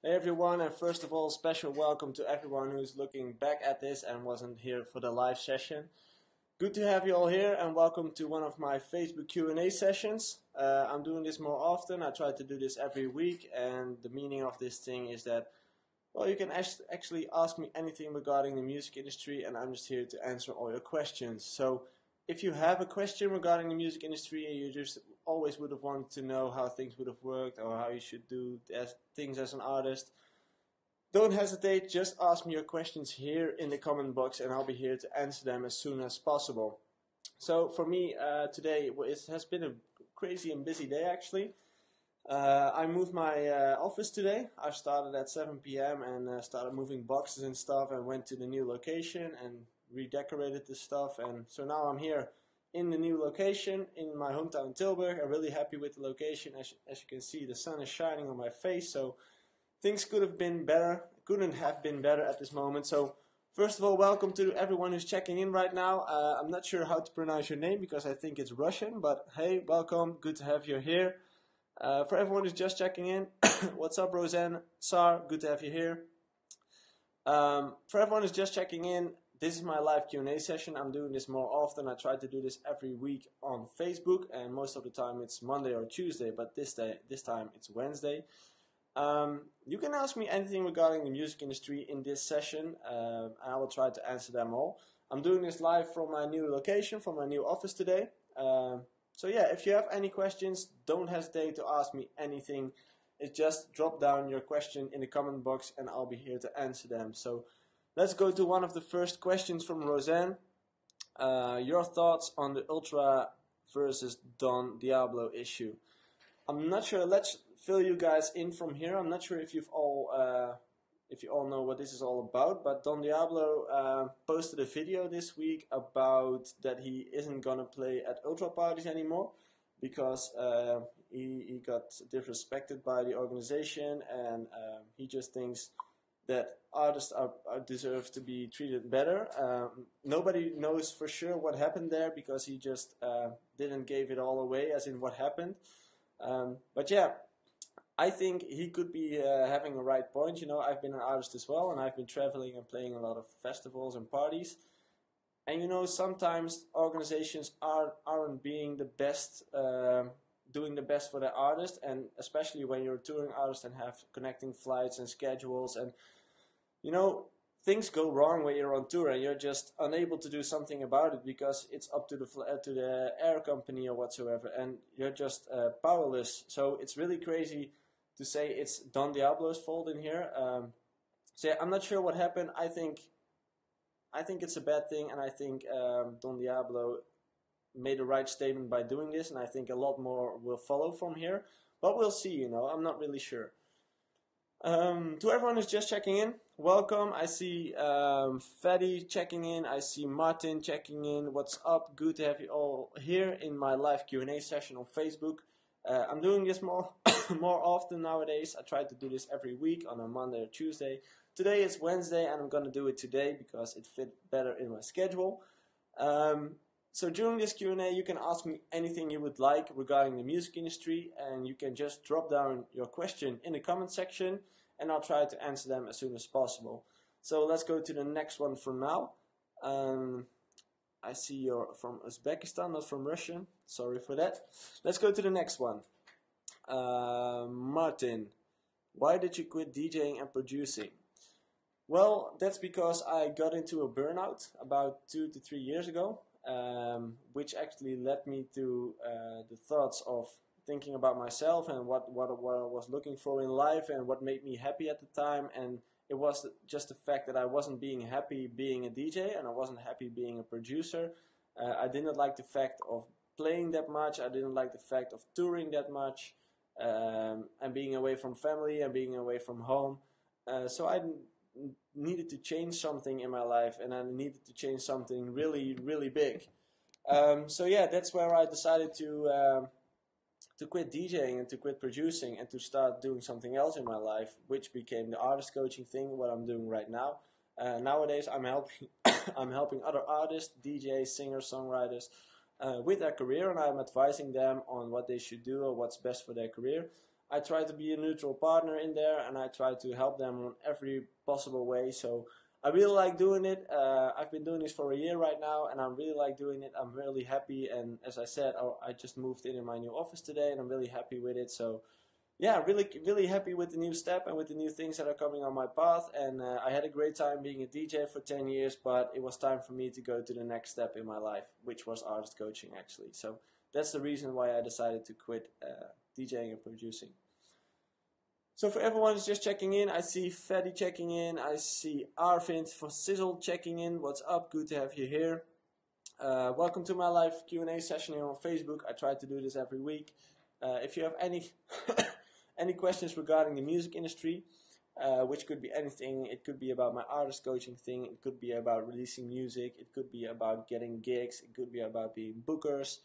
Hey everyone, and first of all, special welcome to everyone who's looking back at this and wasn't here for the live session. Good to have you all here, and welcome to one of my Facebook Q&A sessions. I'm doing this more often. I try to do this every week, and the meaning of this thing is that, well, you can actually ask me anything regarding the music industry, and I'm just here to answer all your questions. So, if you have a question regarding the music industry and you just always would have wanted to know how things would have worked or how you should do things as an artist, don't hesitate, just ask me your questions here in the comment box and I'll be here to answer them as soon as possible. So for me today, it has been a crazy and busy day actually. I moved my office today. I started at 7 p.m. and started moving boxes and stuff and went to the new location and redecorated the stuff. And so now I'm here in the new location in my hometown Tilburg. I'm really happy with the location. As you can see, the sun is shining on my face, so things couldn't have been better at this moment. So first of all, welcome to everyone who's checking in right now. I'm not sure how to pronounce your name because I think it's Russian, but hey, welcome, good to have you here. For everyone who's just checking in, what's up, Roseanne, Sar, good to have you here. For everyone who's just checking in, this is my live Q&A session. I'm doing this more often. I try to do this every week on Facebook, and most of the time it's Monday or Tuesday, but this time it's Wednesday. You can ask me anything regarding the music industry in this session, and I will try to answer them all. I'm doing this live from my new location, from my new office today. So yeah, if you have any questions, don't hesitate to ask me anything. It's just drop down your question in the comment box and I'll be here to answer them. So let's go to one of the first questions from Roseanne. Your thoughts on the Ultra versus Don Diablo issue. I'm not sure. Let's fill you guys in from here. I'm not sure if you all know what this is all about, but Don Diablo posted a video this week about that he isn't gonna play at Ultra parties anymore because he got disrespected by the organization, and he just thinks that artists deserve to be treated better. Nobody knows for sure what happened there because he just didn't give it all away, as in what happened. But yeah, I think he could be having a right point. You know, I've been an artist as well, and I've been traveling and playing a lot of festivals and parties. And you know, sometimes organizations aren't being the best, doing the best for their artist, and especially when you're a touring artist and have connecting flights and schedules, and you know, things go wrong when you're on tour and you're just unable to do something about it because it's up to the air company or whatsoever, and you're just powerless. So it's really crazy to say it's Don Diablo's fault in here. So yeah, I'm not sure what happened. I think it's a bad thing, and I think Don Diablo made the right statement by doing this, and I think a lot more will follow from here. But we'll see, you know, I'm not really sure. To everyone who's just checking in, welcome. I see Fatty checking in. I see Martin checking in. What's up? Good to have you all here in my live Q&A session on Facebook. I'm doing this more more often nowadays. I try to do this every week on a Monday or Tuesday. Today is Wednesday, and I'm gonna do it today because it fit better in my schedule. So during this Q&A, you can ask me anything you would like regarding the music industry, and you can just drop down your question in the comment section, and I'll try to answer them as soon as possible. So let's go to the next one for now. I see you're from Uzbekistan, not from Russia. Sorry for that. Let's go to the next one. Martin, why did you quit DJing and producing? Well, that's because I got into a burnout about 2 to 3 years ago. Which actually led me to the thoughts of thinking about myself and what I was looking for in life and what made me happy at the time. And it was just the fact that I wasn't being happy being a DJ and I wasn't happy being a producer. I didn't like the fact of playing that much. I didn't like the fact of touring that much, and being away from family and being away from home. So I needed to change something in my life, and I needed to change something really, really big. So yeah, that's where I decided to quit DJing and to quit producing and to start doing something else in my life, which became the artist coaching thing, what I'm doing right now. Nowadays, I'm helping I'm helping other artists, DJs, singers, songwriters with their career, and I'm advising them on what they should do or what's best for their career. I try to be a neutral partner in there, and I try to help them on every possible way. So I really like doing it. I've been doing this for a year right now, and I really like doing it. I'm really happy, and as I said, I just moved in my new office today, and I'm really happy with it. So yeah, really happy with the new step and with the new things that are coming on my path. And I had a great time being a DJ for 10 years, but it was time for me to go to the next step in my life, which was artist coaching actually. So that's the reason why I decided to quit DJing and producing. So for everyone who's just checking in, I see Freddy checking in, I see Arvind for Sizzle checking in. What's up? Good to have you here. Welcome to my live Q&A session here on Facebook. I try to do this every week. If you have any any questions regarding the music industry, which could be anything, it could be about my artist coaching thing, it could be about releasing music, it could be about getting gigs, it could be about being bookers,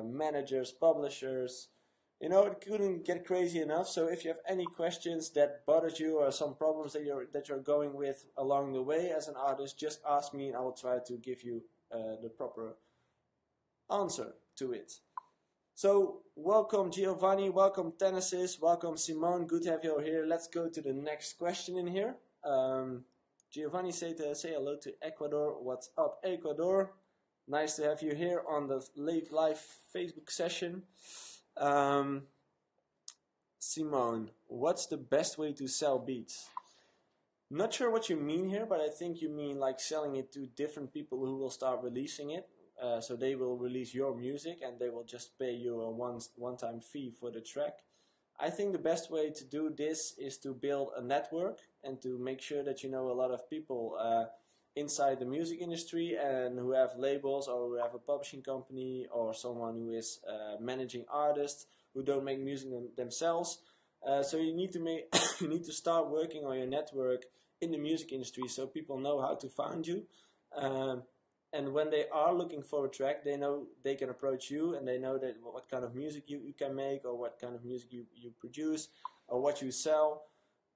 managers, publishers. You know, it couldn't get crazy enough. So if you have any questions that bothered you or some problems that you're going with along the way as an artist, just ask me and I will try to give you the proper answer to it. So welcome Giovanni, welcome Tennessee, welcome Simone, good to have you all here. Let's go to the next question in here. Giovanni say hello to Ecuador. What's up Ecuador? Nice to have you here on the live Facebook session. Simone, what's the best way to sell beats? Not sure what you mean here, but I think you mean like selling it to different people who will start releasing it. So they will release your music and they will just pay you a one-time fee for the track. I think the best way to do this is to build a network and to make sure that you know a lot of people inside the music industry and who have labels or who have a publishing company or someone who is managing artists who don't make music themselves. So you need to you need to start working on your network in the music industry so people know how to find you. And when they are looking for a track, they know they can approach you and they know that what kind of music you can make or what kind of music you produce or what you sell.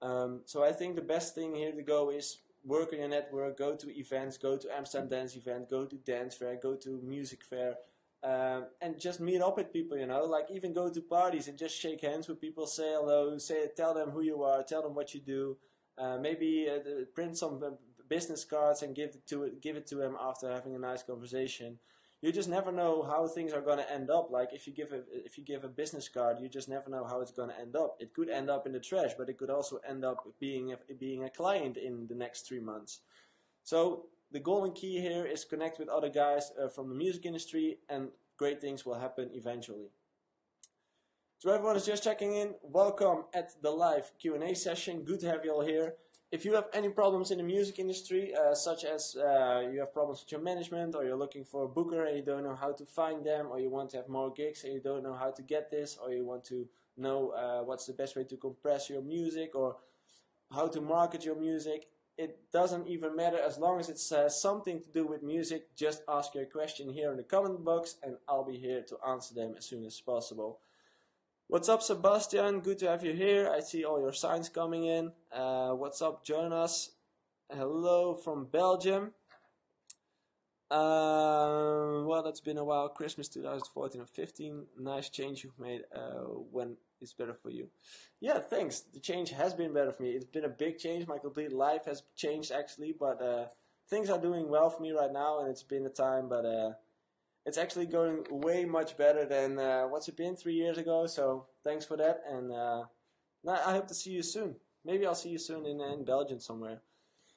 So I think the best thing here to go is work on your network, go to events, go to Amsterdam Dance Event, go to Dance Fair, go to Music Fair, and just meet up with people, you know, like even go to parties and just shake hands with people, say hello, tell them who you are, tell them what you do, maybe print some business cards and give it to them after having a nice conversation. You just never know how things are going to end up. Like if you give a business card, you just never know how it's going to end up. It could end up in the trash, but it could also end up being a client in the next 3 months. So the golden key here is connect with other guys from the music industry, and great things will happen eventually. So everyone is just checking in, welcome at the live Q&A session. Good to have you all here. If you have any problems in the music industry, such as you have problems with your management, or you're looking for a booker and you don't know how to find them, or you want to have more gigs and you don't know how to get this, or you want to know what's the best way to compress your music or how to market your music, it doesn't even matter. As long as it's something to do with music, just ask your question here in the comment box and I'll be here to answer them as soon as possible. What's up, Sebastian? Good to have you here. I see all your signs coming in. What's up, Jonas? Hello from Belgium. Well, that's been a while. Christmas 2014 or 15. Nice change you've made. When it's better for you? Yeah, thanks. The change has been better for me. It's been a big change. My complete life has changed actually, but things are doing well for me right now, and it's been a time, but it's actually going way much better than what's it been 3 years ago. So thanks for that, and I hope to see you soon. Maybe I'll see you soon in Belgium somewhere.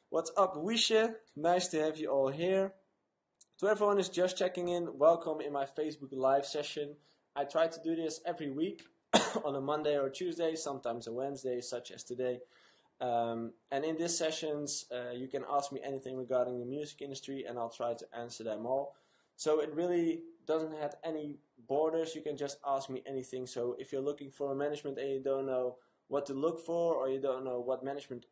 What's up, Wishe? Nice to have you all here. To everyone who's just checking in, welcome in my Facebook live session. I try to do this every week on a Monday or Tuesday, sometimes a Wednesday, such as today. And in these sessions, you can ask me anything regarding the music industry, and I'll try to answer them all. So it really doesn't have any borders. You can just ask me anything. So if you're looking for a management and you don't know what to look for, or you don't know what management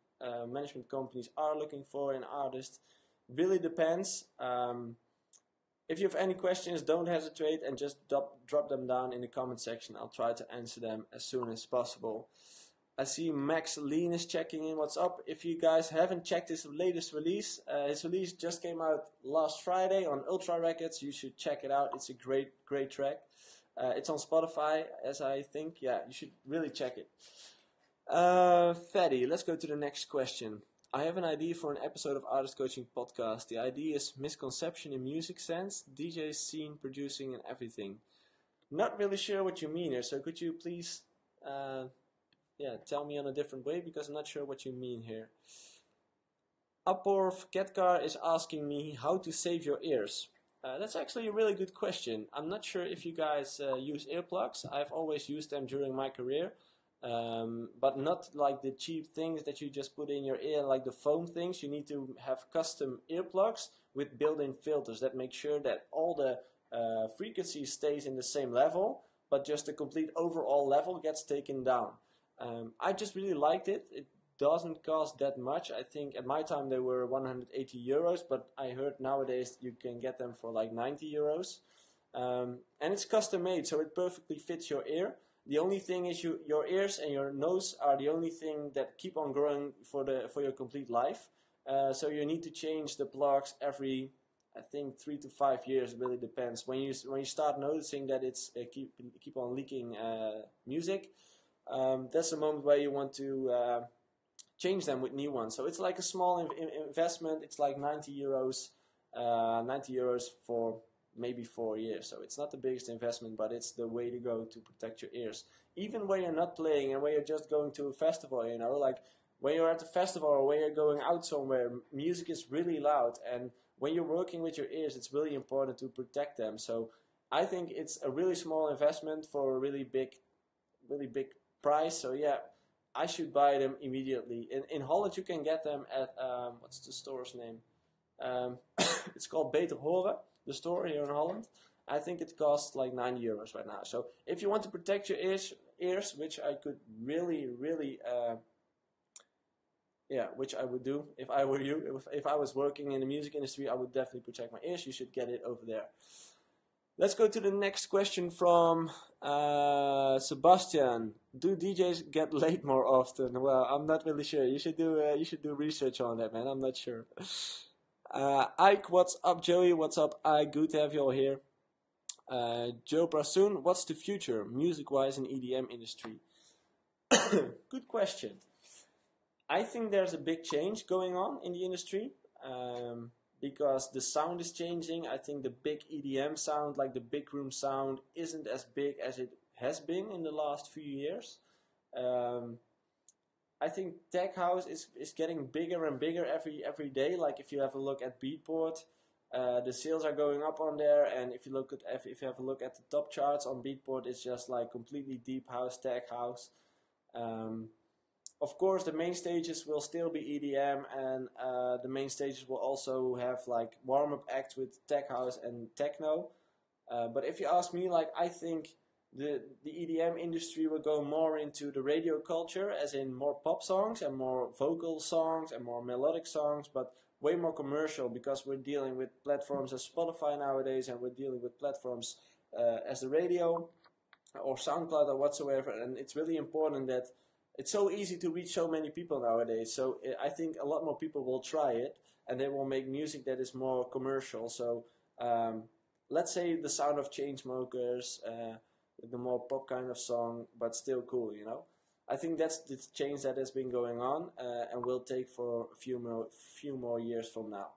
companies are looking for in artists, really depends. If you have any questions, don't hesitate and just drop them down in the comment section. I'll try to answer them as soon as possible. I see Max Lean is checking in. What's up? If you guys haven't checked his latest release, his release just came out last Friday on Ultra Records. You should check it out. It's a great track. It's on Spotify, as I think. Yeah, you should really check it. Fatty, let's go to the next question. I have an idea for an episode of Artist Coaching Podcast. The idea is misconception in music sense, DJ scene, producing, and everything. Not really sure what you mean here, so could you please tell me on a different way, because I'm not sure what you mean here. Aporv Ketkar is asking me how to save your ears. That's actually a really good question. I'm not sure if you guys use earplugs. I've always used them during my career. But not like the cheap things that you just put in your ear, like the foam things. You need to have custom earplugs with built-in filters that make sure that all the frequency stays in the same level, but just the complete overall level gets taken down. I just really liked it. It doesn't cost that much. I think at my time they were 180 euros, but I heard nowadays you can get them for like 90 euros. And it's custom made, so it perfectly fits your ear. The only thing is your ears and your nose are the only thing that keep on growing for your complete life. So you need to change the plugs every, I think, 3 to 5 years. It really depends. When you start noticing that it's keep on leaking music, that's the moment where you want to change them with new ones. So it's like a small investment. It's like 90 euros, 90 euros for maybe 4 years. So it's not the biggest investment, but it's the way to go to protect your ears. Even when you're not playing and when you're just going to a festival, like when you're at a festival or when you're going out somewhere, music is really loud. And when you're working with your ears, it's really important to protect them. So I think it's a really small investment for a really big price. So yeah, I should buy them immediately. In Holland, you can get them at, what's the store's name? It's called Beter Horen, the store here in Holland. I think it costs like 90 euros right now. So if you want to protect your ears, which I could really, which I would do if I were you. If I was working in the music industry, I would definitely protect my ears. You should get it over there. Let's go to the next question from Sebastian. Do DJs get late more often? Well, I'm not really sure. You should do research on that, man. I'm not sure. Ike, what's up, Joey? What's up, Ike? Good to have you all here. Joe Prasoon, what's the future, music-wise, in EDM industry? Good question. I think there's a big change going on in the industry because the sound is changing. I think the big EDM sound, like the big room sound, isn't as big as it has been in the last few years. I think tech house is getting bigger and bigger every day. Like if you have a look at Beatport, the sales are going up on there, and if you have a look at the top charts on Beatport, it's just like completely deep house, tech house. Of course, the main stages will still be EDM, and the main stages will also have like warm-up acts with tech house and techno. But if you ask me, like I think the EDM industry will go more into the radio culture, as in more pop songs and more vocal songs and more melodic songs, but way more commercial, because we're dealing with platforms as Spotify nowadays, and we're dealing with platforms as the radio or SoundCloud or whatsoever, and it's really important that it's so easy to reach so many people nowadays. So I think a lot more people will try it, and they will make music that is more commercial. So let's say the sound of Chainsmokers, the more pop kind of song, but still cool, I think that's the change that has been going on and will take for a few more years from now.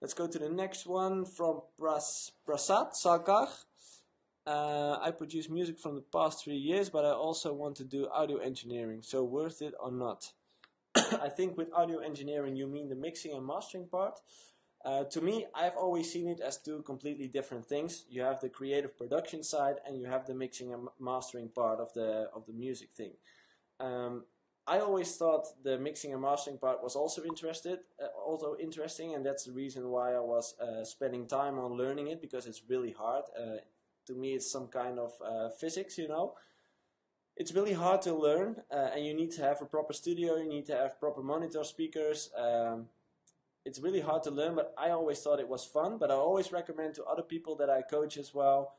Let's go to the next one from Prasad Sarkar. I produce music from the past 3 years, but I also want to do audio engineering. So worth it or not? I think with audio engineering you mean the mixing and mastering part. To me, I've always seen it as two completely different things. You have the creative production side, and you have the mixing and mastering part of the music thing. I always thought the mixing and mastering part was also interesting, and that's the reason why I was spending time on learning it, because it's really hard. To me, it's some kind of physics, It's really hard to learn, and you need to have a proper studio, you need to have proper monitor speakers. It's really hard to learn, but I always thought it was fun. But I always recommend to other people that I coach as well,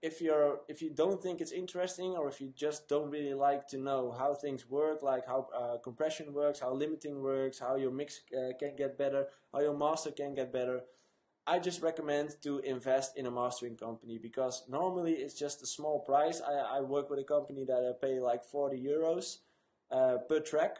if you don't think it's interesting, or if you just don't really like to know how things work, like how compression works, how limiting works, how your mix can get better, how your master can get better, I just recommend to invest in a mastering company, because normally it's just a small price. I work with a company that I pay like 40 euros per track.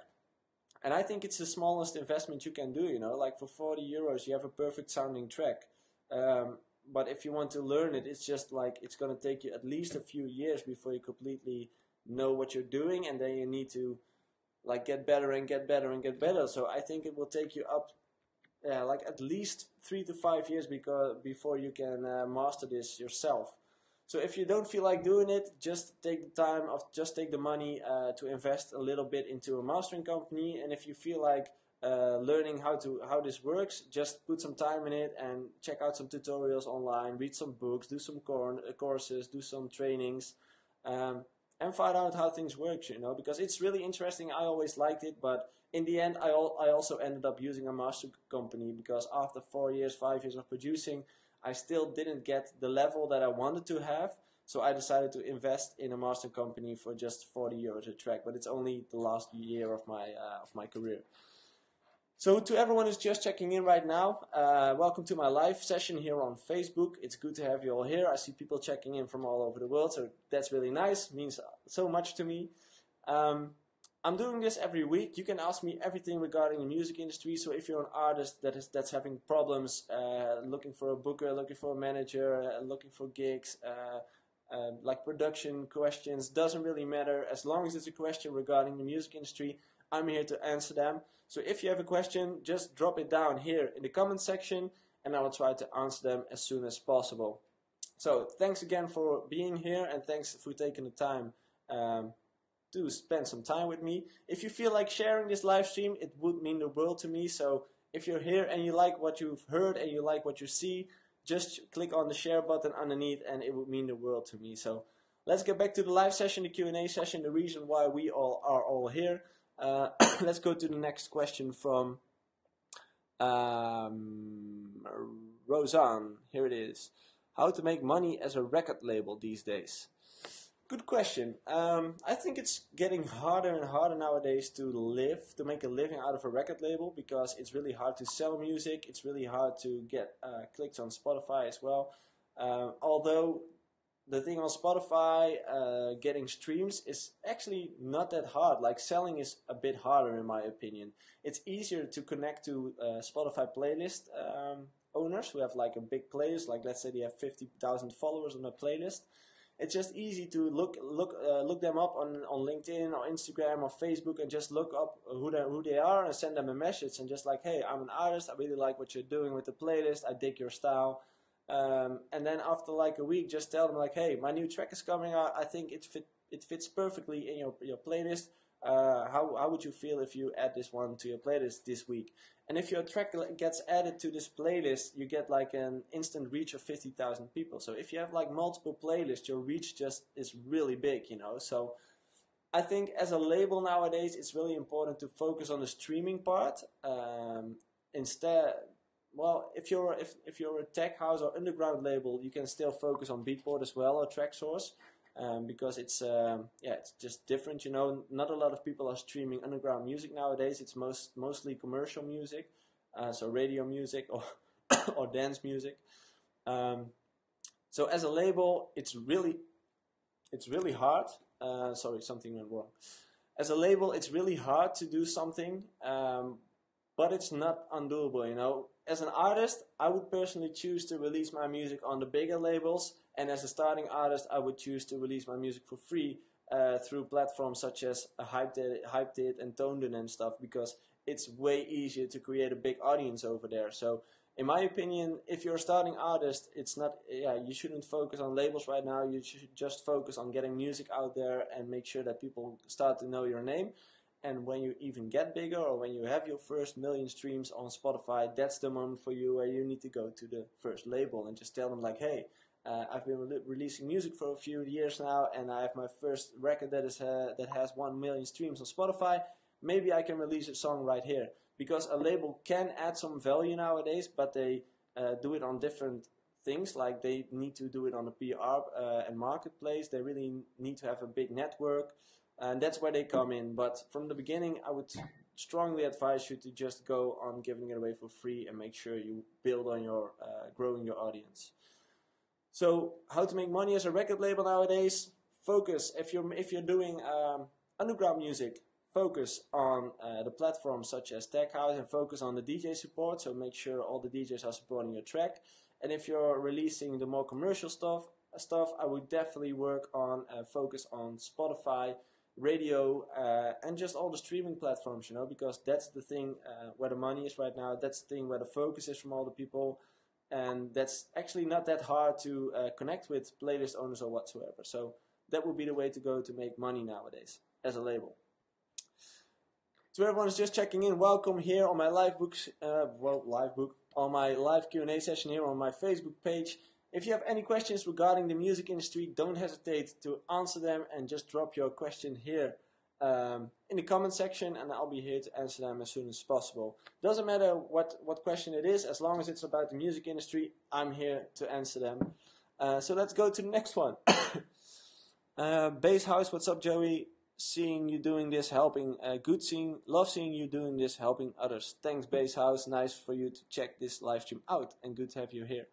And I think it's the smallest investment you can do, you know, like for 40 euros, you have a perfect sounding track. But if you want to learn it, it's just like, it's going to take you at least a few years before you completely know what you're doing. And then you need to like get better and get better and get better. So I think it will take you up, like at least 3 to 5 years before you can master this yourself. So if you don't feel like doing it, just take the money to invest a little bit into a mastering company. And if you feel like learning how this works, just put some time in it and check out some tutorials online, read some books, do some courses, do some trainings, and find out how things work, you know, because it's really interesting. I always liked it, but in the end, I also ended up using a master company, because after 4 years, 5 years of producing, I still didn't get the level that I wanted to have. So I decided to invest in a master company for just 40 euros a track, but it's only the last year of my career. So to everyone who's just checking in right now, welcome to my live session here on Facebook. It's good to have you all here. I see people checking in from all over the world, so that's really nice. It means so much to me. I'm doing this every week. You can ask me everything regarding the music industry. So if you're an artist that's having problems, looking for a booker, looking for a manager, looking for gigs, like production questions, doesn't really matter. As long as it's a question regarding the music industry, I'm here to answer them. So if you have a question, just drop it down here in the comment section, and I will try to answer them as soon as possible. So thanks again for being here, and thanks for taking the time to spend some time with me. If you feel like sharing this live stream, it would mean the world to me. So if you're here and you like what you've heard and you like what you see, just click on the share button underneath, and it would mean the world to me. So let's get back to the live session, the Q&A session, the reason why we all are all here. Let's go to the next question from Roseanne. Here it is. How to make money as a record label these days? Good question. I think it's getting harder and harder nowadays to make a living out of a record label, because it's really hard to sell music. It's really hard to get clicks on Spotify as well. Although the thing on Spotify, getting streams is actually not that hard. Like selling is a bit harder in my opinion. It's easier to connect to Spotify playlist owners who have like a big playlist. Like let's say they have 50,000 followers on a playlist. It's just easy to look them up on LinkedIn or Instagram or Facebook, and just look up who they are and send them a message, and just like, hey, I'm an artist. I really like what you're doing with the playlist. I dig your style. And then after like a week, just tell them like, hey, my new track is coming out. I think it fits perfectly in your playlist. How would you feel if you add this one to your playlist this week? And if your track gets added to this playlist, you get like an instant reach of 50,000 people. So if you have like multiple playlists, your reach just is really big, you know. So I think as a label nowadays, it's really important to focus on the streaming part. Instead, well, if you're a tech house or underground label, you can still focus on Beatport as well, or TrackSource. Because it's just different, you know. Not a lot of people are streaming underground music nowadays. It's mostly commercial music, so radio music or or dance music. So as a label, it's really hard. Sorry, something went wrong. As a label, it's really hard to do something, but it's not undoable, you know. As an artist, I would personally choose to release my music on the bigger labels. And as a starting artist, I would choose to release my music for free through platforms such as Hyped and Toned and stuff, because it's way easier to create a big audience over there. So in my opinion, if you're a starting artist, you shouldn't focus on labels right now. You should just focus on getting music out there and make sure that people start to know your name. And when you even get bigger, or when you have your first 1 million streams on Spotify, that's the moment for you where you need to go to the first label and just tell them like, hey, I've been releasing music for a few years now, and I have my first record that has 1 million streams on Spotify. Maybe I can release a song right here. Because a label can add some value nowadays, but they do it on different things. Like they need to do it on a PR and marketplace. They really need to have a big network, and that's where they come in. But from the beginning, I would strongly advise you to just go on giving it away for free and make sure you build on your growing your audience. So how to make money as a record label nowadays? Focus, if you're doing underground music, focus on the platforms such as Tech House and focus on the DJ support. So make sure all the DJs are supporting your track. And if you're releasing the more commercial stuff, I would definitely work on focus on Spotify, radio, and just all the streaming platforms, because that's the thing where the money is right now. That's the thing where the focus is from all the people. And that's actually not that hard to connect with playlist owners or whatsoever. So that would be the way to go to make money nowadays as a label. To everyone who's just checking in, welcome here on my on my live Q&A session here on my Facebook page. If you have any questions regarding the music industry, don't hesitate to answer them and just drop your question here in the comment section, and I'll be here to answer them as soon as possible. Doesn't matter what question it is, as long as it's about the music industry, I'm here to answer them. So let's go to the next one. Bass House, what's up, Joey? Seeing you doing this, helping, love seeing you doing this, helping others. Thanks, Bass House. Nice for you to check this live stream out, and good to have you here.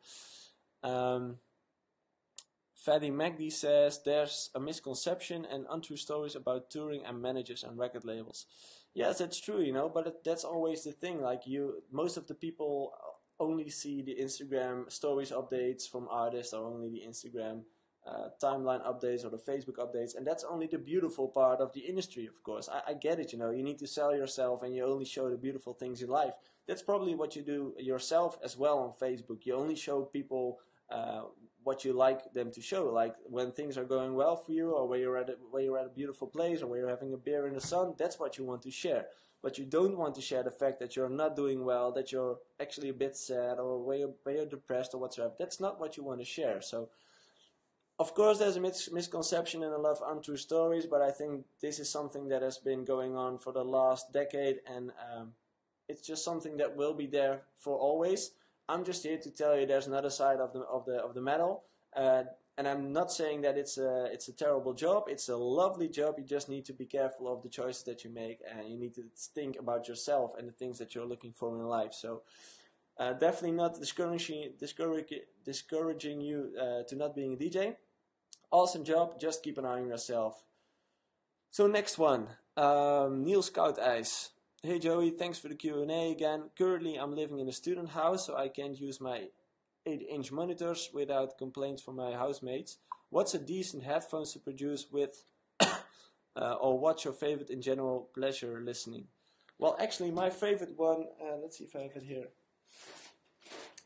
Fatty Magdi says there's a misconception and untrue stories about touring and managers and record labels. Yes, that's true, but that's always the thing. Like most of the people only see the Instagram stories updates from artists, or only the Instagram timeline updates or the Facebook updates, and that's only the beautiful part of the industry. Of course, I get it. You need to sell yourself, and you only show the beautiful things in life. That's probably what you do yourself as well on Facebook. You only show people what you like them to show, like when things are going well for you, or where you're at a beautiful place, or where you're having a beer in the sun. That's what you want to share. But you don't want to share the fact that you're not doing well, that you're actually a bit sad, or where you're depressed or whatsoever. That's not what you want to share. So of course there's a misconception and a lot of untrue stories, but I think this is something that has been going on for the last decade, and it's just something that will be there for always. I'm just here to tell you there's another side of the medal, and I'm not saying that it's a terrible job. It's a lovely job. You just need to be careful of the choices that you make, and you need to think about yourself and the things that you're looking for in life. So definitely not discouraging you to not being a DJ. Awesome job. Just keep an eye on yourself. So next one, Neil Scout Ice. Hey Joey, thanks for the Q&A again. Currently I'm living in a student house, so I can't use my 8-inch monitors without complaints from my housemates. What's a decent headphones to produce with, or what's your favorite in general pleasure listening? Well, actually my favorite one, let's see if I have it here.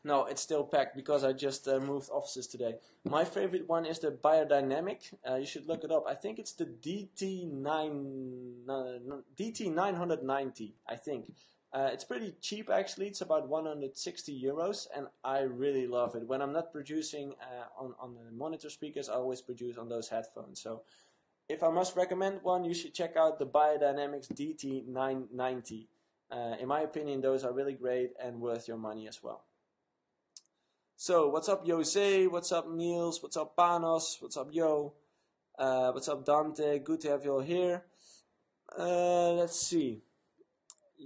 No, it's still packed because I just moved offices today. My favorite one is the Biodynamic. You should look it up. I think it's the DT990, I think. It's pretty cheap actually. It's about 160 euros, and I really love it. When I'm not producing on the monitor speakers, I always produce on those headphones. So if I must recommend one, you should check out the Biodynamics DT990. In my opinion, those are really great and worth your money as well. So, what's up, Jose? What's up, Niels? What's up, Panos? What's up, Yo? What's up, Dante? Good to have you all here. Let's see.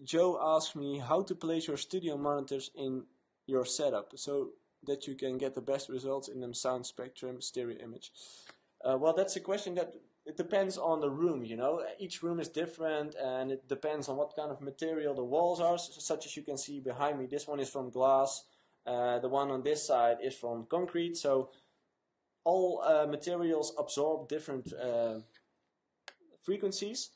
Joe asked me how to place your studio monitors in your setup so that you can get the best results in them sound spectrum stereo image. Well, that's a question that it depends on the room, Each room is different, and it depends on what kind of material the walls are, such as you can see behind me. This one is from glass. The one on this side is from concrete, so all materials absorb different frequencies.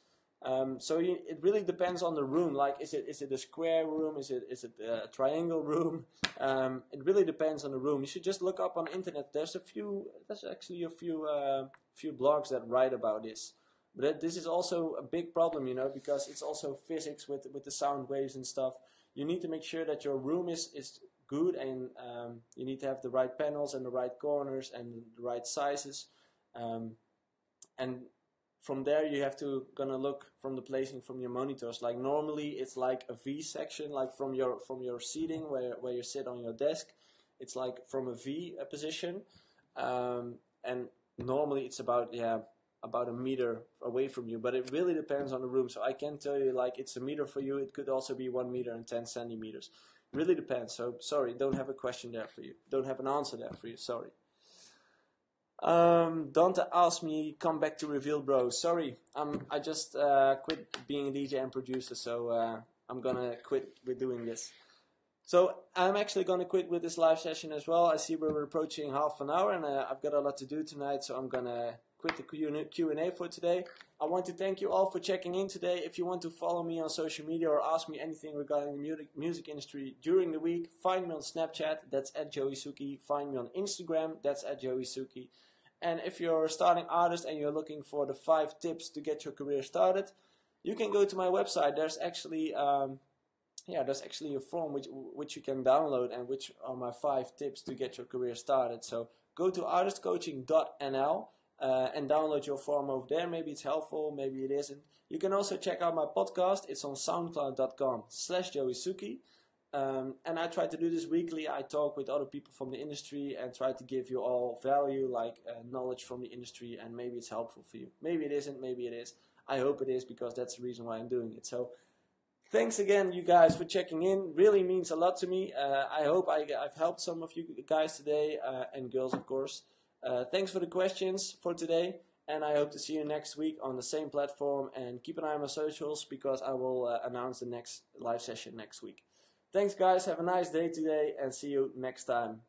So it really depends on the room. Like, is it a square room? Is it a triangle room? It really depends on the room. You should just look up on the internet. There's actually a few blogs that write about this. But this is also a big problem, because it's also physics with the sound waves and stuff. You need to make sure that your room is good, and you need to have the right panels and the right corners and the right sizes, and from there you have to gonna look from the placing from your monitors. Like normally it's like a V section, like from your seating where you sit on your desk. It's like from a V position, and normally it's about about a meter away from you, but it really depends on the room. So I can't tell you like it's a meter for you. It could also be 1 meter and 10 centimeters. It really depends. So sorry, don't have a question there for you. Don't have an answer there for you. Sorry. Dante asked me come back to Reveal Bro. Sorry, I just quit being a DJ and producer, so I'm gonna quit with doing this. So I'm actually gonna quit with this live session as well. I see we're approaching half an hour, and I've got a lot to do tonight, so I'm gonna quit the Q&A for today. I want to thank you all for checking in today. If you want to follow me on social media or ask me anything regarding the music industry during the week, find me on Snapchat, that's at JoeySuki. Find me on Instagram, that's at JoeySuki. And if you're a starting artist and you're looking for the 5 tips to get your career started, you can go to my website. There's actually a form which you can download, and which are my 5 tips to get your career started. So go to artistcoaching.nl and download your form over there. Maybe it's helpful, maybe it isn't. You can also check out my podcast. It's on soundcloud.com/JoeySuki. And I try to do this weekly. I talk with other people from the industry and try to give you all value, like knowledge from the industry, and maybe it's helpful for you. Maybe it isn't, maybe it is. I hope it is, because that's the reason why I'm doing it. So thanks again, you guys, for checking in. Really means a lot to me. I hope I've helped some of you guys today, and girls, of course. Thanks for the questions for today, and I hope to see you next week on the same platform. And keep an eye on my socials, because I will announce the next live session next week. Thanks, guys. Have a nice day today, and see you next time.